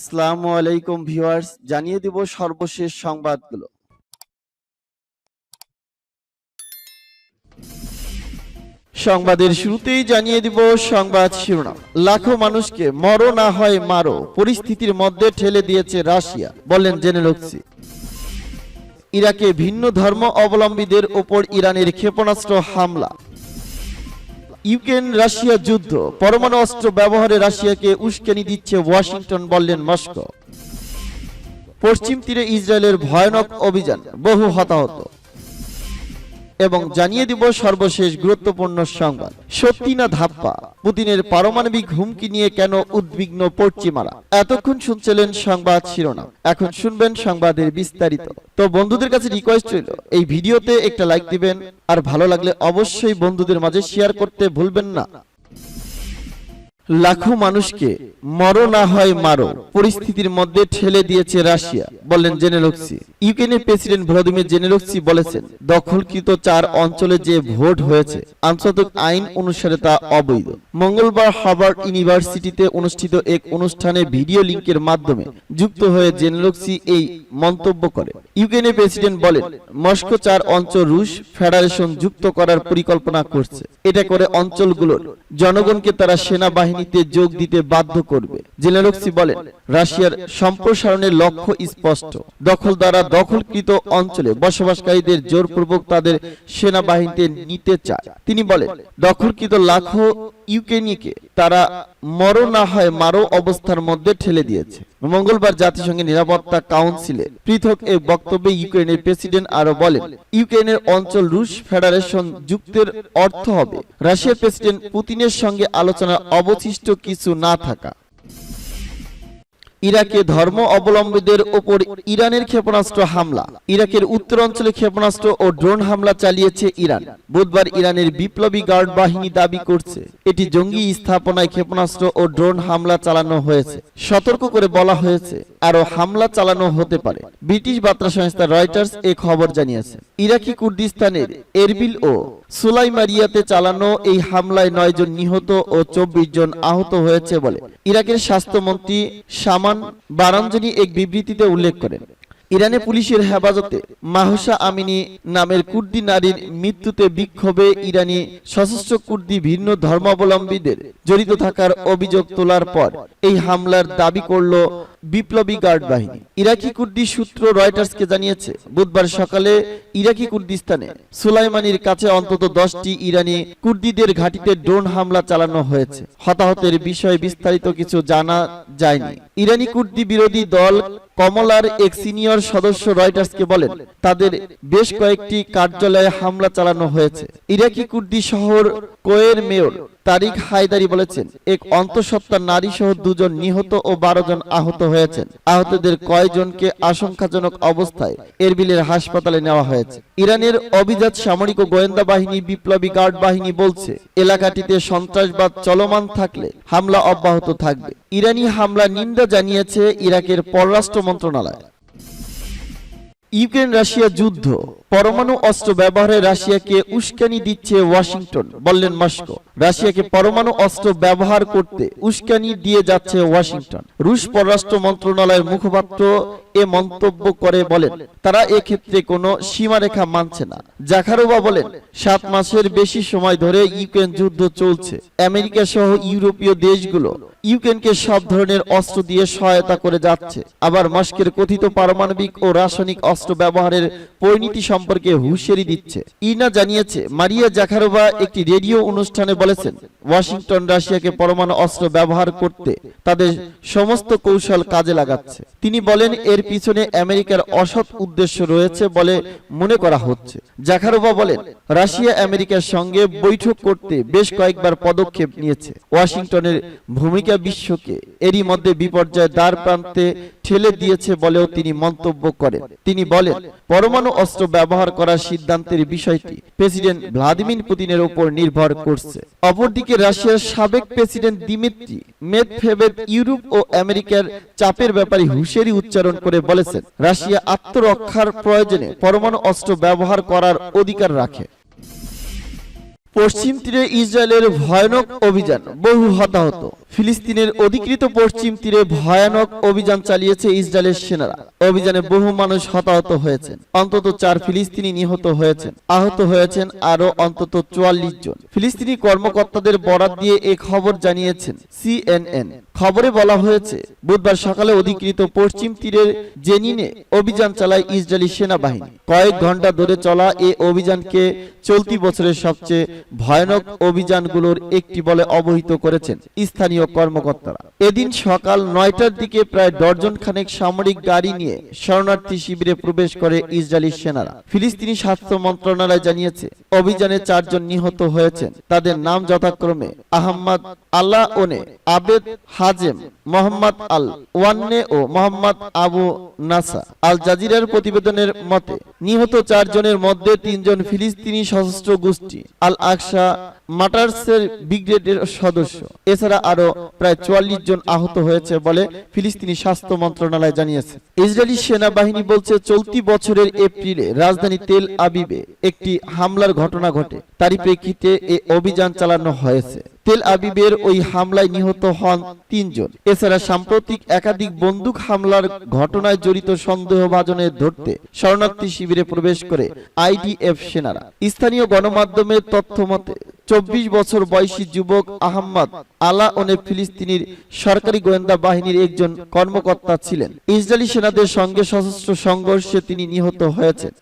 আসসালামু আলাইকুম ভিউয়ার্স, জানিয়ে দিব সর্বশেষ সংবাদগুলো। সংবাদের শুরুতেই জানিয়ে দিব সংবাদ শিরোনাম। লাখো মানুষকে মরো না হয় মারো পরিস্থিতির মধ্যে ঠেলে দিয়েছে রাশিয়া, বললেন জেনেলক্সি। ইরাকে ভিন্ন ধর্ম অবলম্বীদের ওপর ইরানের ক্ষেপণাস্ত্র হামলা। ইউক্রেন রাশিয়া যুদ্ধ, পরমাণু অস্ত্র ব্যবহারে রাশিয়াকে উস্কানি দিচ্ছে ওয়াশিংটন, বললেন মস্কো। পশ্চিম তীরে ইসরায়েলের ভয়ানক অভিযান, বহু হতাহত। এবং জানিয়ে দিব সর্বশেষ গুরুত্বপূর্ণ সংবাদ। সত্যি না ধাপ্পা, পুতিনের পারমাণবিক হুমকি নিয়ে কেন উদ্বিগ্ন পশ্চিমারা। এতক্ষণ শুনছিলেন সংবাদ শিরোনাম, এখন শুনবেন সংবাদের বিস্তারিত। তো বন্ধুদের কাছে রিকোয়েস্ট রইল, এই ভিডিওতে একটা লাইক দিবেন, আর ভালো লাগলে অবশ্যই বন্ধুদের মাঝে শেয়ার করতে ভুলবেন না। লাখো মানুষকে মরো না হয় মারো পরিস্থিতির মধ্যে ঠেলে দিয়েছে রাশিয়া, বললেন জেনেলক্সি। ইউক্রেনের প্রেসিডেন্ট ভলোদিমির জেনেলক্সি বলেছেন, দখলকৃত 4 অঞ্চলে যে ভোট হয়েছে আন্তর্জাতিক আইন অনুসারে তা অবৈধ। মঙ্গলবার হার্ভার্ড ইউনিভার্সিটিতে অনুষ্ঠিত এক অনুষ্ঠানে ভিডিও লিংকের মাধ্যমে যুক্ত হয়ে জেনেলক্সি এই মন্তব্য করে। ইউক্রেনের প্রেসিডেন্ট বলেন, মস্কো 4 অঞ্চল রুশ ফেডারেশন যুক্ত করার পরিকল্পনা করছে। এটা করে অঞ্চলগুলোর জনগণকে তারা সেনাবাহিনীতে যোগ দিতে বাধ্য করবে। জেনেলক্সি বলেন, রাশিয়ার সম্প্রসারণের লক্ষ্য স্পষ্ট। দখল দ্বারা দখলকৃত অঞ্চলে বসবাসকারীদের জোরপূর্বক তাদের সেনাবাহিনীতে নিতে চায়। তিনি বলেন, দখলকৃত লাখো ইউক্রেনীয়কে তারা মরো না হয় মারো অবস্থার মধ্যে ঠেলে দিয়েছে। মঙ্গলবার জাতিসংঘের নিরাপত্তা কাউন্সিলে পৃথক এক বক্তব্যে ইউক্রেনের প্রেসিডেন্ট আরো বলেন, ইউক্রেনের অঞ্চল রুশ ফেডারেশন যুক্তের অর্থ হবে রাশিয়ার প্রেসিডেন্ট পুতিনের সঙ্গে আলোচনার অবশিষ্ট কিছু না থাকা। ইরাকে ধর্ম অবলম্বীদের ওপর ইরানের ক্ষেপণাস্ত্র হামলা। ইরাকের উত্তরাঞ্চলে ক্ষেপণাস্ত্র ও ড্রোন হামলা চালিয়েছে ইরান। বুধবার ইরানের বিপ্লবী গার্ড বাহিনী দাবি করছে এটি জঙ্গি স্থাপনায় ক্ষেপণাস্ত্র ও ড্রোন হামলা চালানো হয়েছে। সতর্ক করে বলা হয়েছে আরো হামলা চালানো হতে পারে। ব্রিটিশ বার্তা সংস্থা রয়টার্স এ খবর জানিয়েছে। ইরাকি কুর্দিস্তানের এরবিল ও সুলাইমারিয়াতে চালানো এই হামলায় 9 জন নিহত ও 24 জন আহত হয়েছে বলে ইরাকের স্বাস্থ্যমন্ত্রী শামান বারানজানি এক বিবৃতিতে উল্লেখ করেন। ইরানে পুলিশের হেফাজতে মাহসা আমিনী নামের কুর্দি নারীর মৃত্যুতে বিক্ষোভে ইরানি সশস্ত্র কুর্দি ভিন্ন ধর্মাবলম্বীদের জড়িত থাকার অভিযোগ তোলার পর এই হামলার দাবি করল বিপ্লবী গার্ড বাহিনী। ইরাকি কুর্দি সূত্র রয়টার্সকে জানিয়েছে, বুধবার সকালে ইরাকি কুর্দিস্তানে সুলাইমানির কাছে অন্তত 10টি ইরানি কুর্দিদের ঘাঁটিতে ড্রোন হামলা চালানো হয়েছে। হতাহতের বিষয়ে বিস্তারিত কিছু জানা যায়নি। ইরানি কুর্দি বিরোধী দল কমলার এক সিনিয়র সদস্য রয়টার্সকে বলেন, তাদের বেশ কয়েকটি কার্যালয়ে হামলা চালানো হয়েছে। ইরাকি কুর্দি শহর কোয়ের মেয়র তারিক হায়দারি বলেছেন, এক অন্তঃসত্ত্বা নারী সহ 2 জন নিহত ও 12 জন আহত হয়েছেন। আহতদের কয়েকজনকে আশঙ্কাজনক অবস্থায় এরবিলের হাসপাতালে নেওয়া হয়েছে। ইরানের অভিজাত সামরিক ও গোয়েন্দা বাহিনী বিপ্লবী গার্ড বাহিনী বলছে, এলাকাটিতে সন্ত্রাসবাদ চলমান থাকলে হামলা অব্যাহত থাকবে। ইরানি হামলা নিন্দা জানিয়েছে ইরাকের পররাষ্ট্র মন্ত্রণালয়। ইউক্রেন রাশিয়া যুদ্ধ, পরমাণু অস্ত্র ব্যবহারে রাশিয়াকে উস্কানি দিচ্ছে ওয়াশিংটন, বললেন মস্কো। রাশিয়াকে পরমাণু অস্ত্র ব্যবহার করতে উস্কানি দিয়ে যাচ্ছে ওয়াশিংটন। রুশ পররাষ্ট্র মন্ত্রণালয়ের মুখপাত্র এ মন্তব্য করে বলেন, তারা এক্ষেত্রে কোনো সীমারেখা মানছে না। জাখারোভা বলেন, 7 মাসের বেশি সময় ধরে ইউক্রেন যুদ্ধ চলছে। আমেরিকা সহ ইউরোপীয় দেশগুলো ইউক্রেনকে সব ধরনের অস্ত্র দিয়ে সহায়তা করে যাচ্ছে। আবার মস্কোর কথিত পারমাণবিক ও রাসায়নিক অস্ত্র ব্যবহারের পরিণতি সম্পর্কে হুঁশিয়ারি দিচ্ছে। ইনা জানিয়েছে, মারিয়া জাখারোভা একটি রেডিও অনুষ্ঠানে বলেছেন, ওয়াশিংটন রাশিয়াকে পরমাণু অস্ত্র ব্যবহার করতে তাদের সমস্ত কৌশল কাজে লাগাচ্ছে। তিনি বলেন, এর পিছনে আমেরিকার অসৎ উদ্দেশ্য রয়েছে বলে মনে করা হচ্ছে। জাখারোভা বলেন, রাশিয়া আমেরিকার সঙ্গে বৈঠক করতে বেশ কয়েকবার পদক্ষেপ নিয়েছে। ওয়াশিংটনের ভূমিকা বিশ্বকে এরই মধ্যে বিপর্যয়ের দ্বার প্রান্তে ঠেলে দিয়েছে বলেও তিনি মন্তব্য করেন। তিনি বলেন, পরমাণু অস্ত্র ব্যবহার করার সিদ্ধান্তের বিষয়টি প্রেসিডেন্ট ভ্লাদিমির পুতিনের উপর নির্ভর করছে। অপরদিকে রাশিয়ার সাবেক প্রেসিডেন্ট দিমিত্রি মেদভেদেভ ইউরোপ ও আমেরিকার চাপের ব্যাপারে হুঁশিয়ারি উচ্চারণ করে বলেছেন, রাশিয়া আত্মরক্ষার প্রয়োজনে পরমাণু অস্ত্র ব্যবহার করার অধিকার রাখে। পশ্চিম তীরে ইসরায়েলের ভয়ানক অভিযান, বহু হতাহত। ফিলিস্তিনের অধিকৃত পশ্চিম তীরে ভয়ানক অভিযান চালিয়েছে ইসরায়েলের সেনারা। অভিযানে বহু মানুষ হতাহত হয়েছেন, অন্তত 4 ফিলিস্তিনি নিহত হয়েছেন, আহত হয়েছেন আরো অন্তত 44 জন। ফিলিস্তিনি কর্মকর্তাদের বরাত দিয়ে এ খবর জানিয়েছেন CNN। খবরে বলা হয়েছে, বুধবার সকালে অধিকৃত পশ্চিম তীরের জেনিনে অভিযান চালায় ইসরায়েলি সেনাবাহিনী। কয়েক ঘন্টা ধরে চলা এ অভিযানকে চলতি বছরের সবচেয়ে ভয়ানক অভিযানগুলোর একটি বলে অবহিত করেছেন স্থানীয় কর্মকর্তারা। এদিন সকাল 9টার দিকে প্রায় ডজন খানেক সামরিক গাড়ি নিয়ে শরণার্থী শিবিরে প্রবেশ করে ইসরায়েলি সেনারা। ফিলিস্তিনি স্বাস্থ্য মন্ত্রণালয় জানিয়েছে, অভিযানে 4 জন নিহত হয়েছেন। তাদের নাম যথাক্রমে আহম্মদ আল্লাহ ওনে, আবেদ হাজেম, মোহাম্মদ আল ওয়ান্নে ও মোহাম্মদ আবু নাসা। আল জাজিরার প্রতিবেদনের মতে, নিহত 4 জনের মধ্যে 3 জন ফিলিস্তিনি সশস্ত্র গোষ্ঠী আল আকসা মার্টার্সের ব্রিগেডের সদস্য। এছাড়া আরো প্রায় 44 জন আহত হয়েছে বলে ফিলিস্তিনি স্বাস্থ্য মন্ত্রণালয় জানিয়েছে। ইসরায়েলি সেনাবাহিনী বলছে, চলতি বছরের এপ্রিলে রাজধানী তেল আবিবে একটি হামলার ঘটনা ঘটে। তারই প্রেক্ষিতে এ অভিযান চালানো হয়েছে। তেল আবিবের ওই হামলায় নিহত হন 3 জন। এছাড়া সাম্প্রতিক একাধিক বন্দুক হামলার ঘটনায় জড়িত সন্দেহভাজনের ধরতে শরণার্থী শিবিরে প্রবেশ করে IDF সেনারা। স্থানীয় গণমাধ্যমের তথ্য মতে, 24 বছর বয়সী যুবক আহম্মদ আলা ওনে ফিলিস্তিনির সরকারি গোয়েন্দা বাহিনীর একজন কর্মকর্তা ছিলেন। ইসরায়েলি সেনাদের সঙ্গে সশস্ত্র সংঘর্ষে তিনি নিহত হয়েছেন।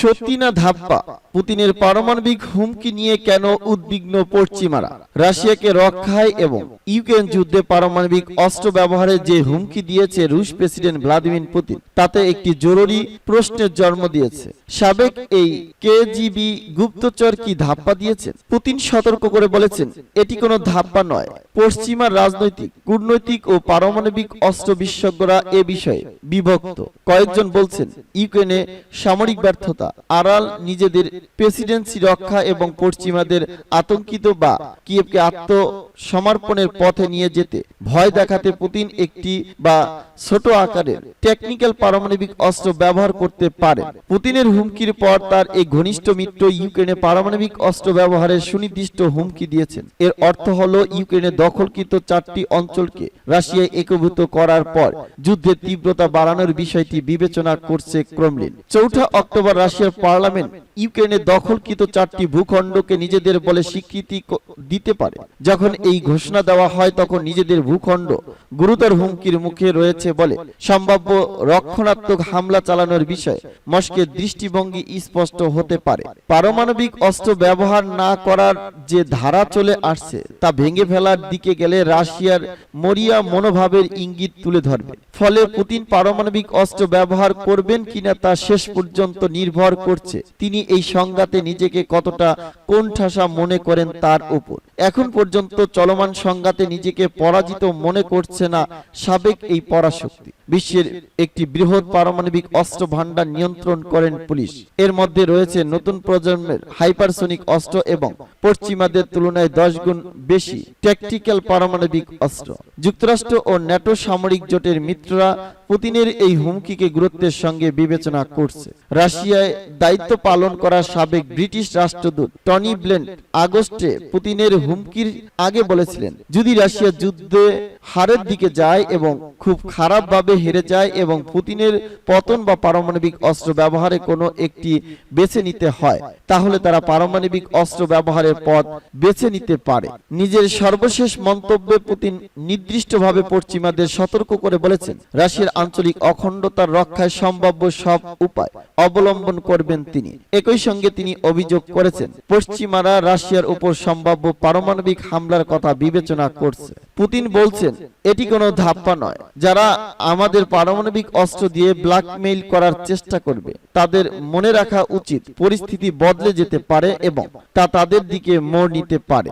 সত্যি না ধাপ্পা? পুতিনের পারমাণবিক হুমকি নিয়ে কেন উদ্বিগ্ন পশ্চিমারা? রাশিয়াকে রক্ষায় এবং ইউক্রেন যুদ্ধে পারমাণবিক অস্ত্র ব্যবহারের যে হুমকি দিয়েছে রুশ প্রেসিডেন্ট ভ্লাদিমির পুতিন, তাতে একটি জরুরি প্রশ্নের জন্ম দিয়েছে। সাবেক এই KGB গুপ্তচর কি ধাপ্পা দিয়েছেন? পুতিন সতর্ক করে বলেছেন, এটি কোনো ধাপ্পা নয়। পশ্চিমার রাজনৈতিক, কূটনৈতিক ও পারমাণবিক অস্ত্র বিশেষজ্ঞরা এ বিষয়ে বিভক্ত। কয়েকজন বলছেন, ইউক্রেনে সামরিক ব্যর্থতা, আড়াল নিজেদের প্রেসিডেন্সি রক্ষা এবং পশ্চিমাদের আতঙ্কিত বা কিয়েভকে আত্মসমর্পণের পথে নিয়ে যেতে ভয় দেখাতে পুতিন একটি বা ছোট আকারের টেকনিক্যাল পারমাণবিক অস্ত্র ব্যবহার করতে পারে। পুতিনের হুমকির পর তার এই ঘনিষ্ঠ মিত্র ইউক্রেনে পারমাণবিক অস্ত্র ব্যবহারের সুনির্দিষ্ট হুমকি দিয়েছেন। এর অর্থ হলো, ইউক্রেনে দখলকৃত 4টি অঞ্চলকে রাশিয়ায় একীভূত করার পর যুদ্ধের তীব্রতা বাড়ানোর বিষয়টি বিবেচনা করছে ক্রেমলিন। 4 অক্টোবর রাশিয়ার পার্লামেন্ট ইউক্রেনে দখলকৃত 4টি ভূখণ্ডকে নিজেদের বলে স্বীকৃতি দিতে পারে। যখন এই ঘোষণা দেওয়া হয়, তখন নিজেদের ভূখণ্ড গুরুতর হুমকির মুখে রয়েছে বলে সম্ভাব্য রক্ষণাত্মক হামলা চালানোর বিষয়ে মস্কোর দৃষ্টিভঙ্গি স্পষ্ট হতে পারে। পারমাণবিক অস্ত্র ব্যবহার না করার যে ধারা চলে আসছে তা ভেঙে ফেলার দিকে গেলে রাশিয়ার মরিয়া মনোভাবের ইঙ্গিত তুলে ধরবে। ফলে পুতিন পারমাণবিক অস্ত্র ব্যবহার করবেন কিনা তা শেষ পর্যন্ত নির্ভর করছে তিনি এই সংঘাতে নিজেকে কতটা কোণঠাসা মনে করেন তার উপর। এখন পর্যন্ত চলমান সংঘাতে নিজেকে পরাজিত মনে করছে না সাবেক এই পরাশক্তি। বিশ্বের একটি বৃহৎ পারমাণবিক অস্ত্র ভান্ডার নিয়ন্ত্রণ করেন পুলিশ। এর মধ্যে রয়েছে নতুন প্রজন্মের হাইপারসোনিক অস্ত্র এবং পশ্চিমাদের তুলনায় 10 গুণ বেশি ট্যাকটিক্যাল পারমাণবিক অস্ত্র। যুক্তরাষ্ট্র ও ন্যাটো সামরিক জোটের মিত্ররা পুতিনের এই হুমকিকে গুরুত্বের সঙ্গে বিবেচনা করছে। রাশিয়ায় দায়িত্ব পালন করা সাবেক ব্রিটিশ রাষ্ট্রদূত টনি ব্লেন আগস্টে পুতিনের হুমকির আগে বলেছিলেন, যদি রাশিয়া যুদ্ধে হারের দিকে যায় এবং খুব খারাপভাবে হেরে যায় এবং পুতিনের পতন বা পারমাণবিক অস্ত্র ব্যবহারে কোনো একটি বেছে নিতে হয়, তাহলে তারা পারমাণবিক অস্ত্র ব্যবহারের পথ বেছে নিতে পারে। নিজের সর্বশেষ মন্তব্যে পুতিন নির্দিষ্টভাবে পশ্চিমাদের সতর্ক করে বলেছেন, রাশিয়ার আঞ্চলিক অখণ্ডতার রক্ষায় সম্ভাব্য সব উপায় অবলম্বন করবেন তিনি। একই সঙ্গে তিনি অভিযোগ করেছেন, পশ্চিমারা রাশিয়ার উপর সম্ভাব্য পারমাণবিক হামলার কথা বিবেচনা করছে। পুতিন বলছেন, এটি কোনো ধাপ্পা নয়। যারা আমাদের পারমাণবিক অস্ত্র দিয়ে ব্ল্যাকমেইল করার চেষ্টা করবে, তাদের মনে রাখা উচিত পরিস্থিতি বদলে যেতে পারে এবং তা তাদের দিকে মোড় নিতে পারে।